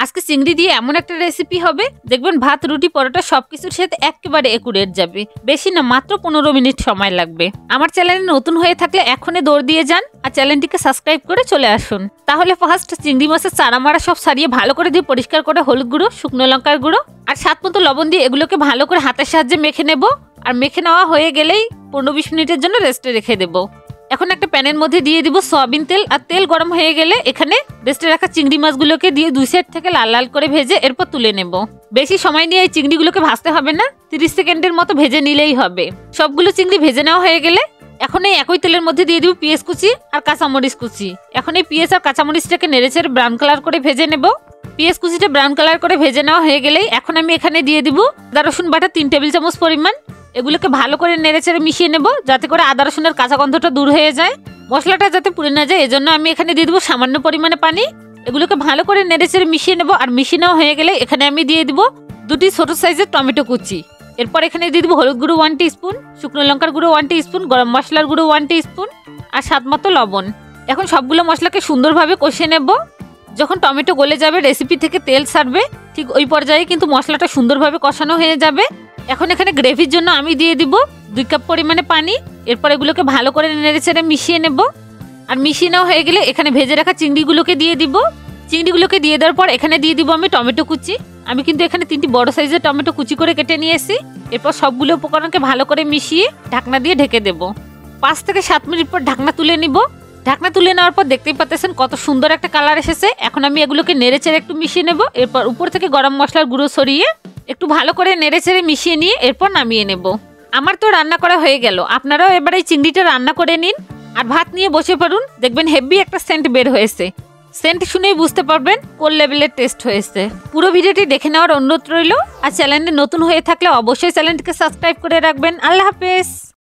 আজকে চিংড়ি দিয়ে এমন একটা রেসিপি হবে দেখবেন ভাত রুটি পরোটা সবকিছুর সাথে একেবারে একুরেট যাবে। বেশি না, মাত্র 15 মিনিট সময় লাগবে। আমার চ্যানেলে নতুন হয়ে থাকলে এখনই দৌড় দিয়ে যান আর চ্যানেলটিকে সাবস্ক্রাইব করে চলে আসুন। তাহলে ফার্স্ট চিংড়ি মাছের চারা মারা সব সারিয়ে ভালো করে দিয়ে পরিষ্কার করে হলুদ গুঁড়ো, শুকনো লঙ্কার গুঁড়ো আর স্বাদ মতো লবণ দিয়ে এগুলোকে ভালো করে হাতের সাহায্যে মেখে নেব। আর মেখে নেওয়া হয়ে গেলেই 15-20 মিনিটের জন্য রেস্টে রেখে দেবো। এখন একটা প্যানের মধ্যে দিয়ে দিব সয়াবিন তেল, আর তেল গরম হয়ে গেলে এখানে রেস্টে রাখা চিংড়ি মাছগুলোকে দিয়ে দুই সাইড থেকে লাল লাল করে ভেজে এরপর তুলে নেব। বেশি সময় নিয়ে এই চিংড়িগুলোকে ভাজতে হবে না, 30 সেকেন্ডের মতো ভেজে নিলেই হবে। সবগুলো চিংড়ি ভেজে নেওয়া হয়ে গেলে এখন এই একই তেলের মধ্যে দিয়ে দিব পেঁয়াজ কুচি আর কাঁচামরিচ কুচি। এখন এই পেঁয়াজ আর কাঁচামরিচটাকে নেড়েচেড়ে ব্রাউন কালার করে ভেজে নেব। পেঁয়াজ কুচিটা ব্রাউন কালার করে ভেজে নেওয়া হয়ে গেলেই এখন আমি এখানে দিয়ে দিব আদা রসুন বাটা 3 টেবিল চামচ পরিমাণ। এগুলোকে ভালো করে নেড়েচেড়ে মিশিয়ে নেব যাতে করে আদা রসুনের কাঁচা গন্ধটা দূর হয়ে যায়, মশলাটা যাতে পুড়ে না যায়। এজন্য আমি এখানে দিয়ে দেবো সামান্য পরিমাণে পানি। এগুলোকে ভালো করে নেড়েচেড়ে মিশিয়ে নেব। আর মিশিয়ে নেওয়া হয়ে গেলে এখানে আমি দিয়ে দিব 2টি ছোট সাইজের টমেটো কুচি। এরপর এখানে দিয়ে দিব হলুদ গুঁড়ো 1 টিস্পুন, শুকনো লঙ্কার গুঁড়ো 1 টিস্পুন, গরম মশলার গুঁড়ো 1 টিস্পুন আর স্বাদ মতো লবণ। এখন সবগুলো মশলাকে সুন্দরভাবে কষিয়ে নেব। যখন টমেটো গলে যাবে, রেসিপি থেকে তেল ছাড়বে, ঠিক ওই পর্যায়ে কিন্তু মশলাটা সুন্দরভাবে কষানো হয়ে যাবে। এখন এখানে গ্রেভির জন্য আমি দিয়ে দিব 2 কাপ পরিমাণে পানি। এরপর এগুলোকে ভালো করে নেড়েচেড়ে মিশিয়ে নেব। আর মিশিয়ে নেওয়া হয়ে গেলে এখানে ভেজে রাখা চিংড়িগুলোকে দিয়ে দিব। চিংড়িগুলোকে দিয়ে দেওয়ার পর এখানে দিয়ে দিব আমি টমেটো কুচি। আমি কিন্তু এখানে 3টি বড় সাইজের টমেটো কুচি করে কেটে নিয়েছি। এরপর সবগুলো উপকরণকে ভালো করে মিশিয়ে ঢাকনা দিয়ে ঢেকে দেব। 5 থেকে 7 মিনিট পর ঢাকনা তুলে নিব। ঢাকনা তুলে নেওয়ার পর দেখতেই পাচ্ছেন কত সুন্দর একটা কালার এসেছে। এখন আমি এগুলোকে নেড়েচেড়ে একটু মিশিয়ে নেব। এরপর উপর থেকে গরম মশলার গুঁড়ো ছড়িয়ে একটু ভালো করে নেড়েচেড়ে মিশিয়ে নিয়ে এরপর নামিয়ে নেব। আমার তো রান্না করা হয়ে গেল। আপনারাও এবার এই চিংড়িটা রান্না করে নিন আর ভাত নিয়ে বসে পড়ুন। দেখবেন হেভি একটা সেন্ট বের হয়েছে। সেন্ট শুনেই বুঝতে পারবেন কোন লেভেলের টেস্ট হয়েছে। পুরো ভিডিওটি দেখে নেওয়ার অনুরোধ রইল। আর চ্যানেলে নতুন হয়ে থাকলে অবশ্যই চ্যানেলটিকে সাবস্ক্রাইব করে রাখবেন। আল্লাহ হাফেজ।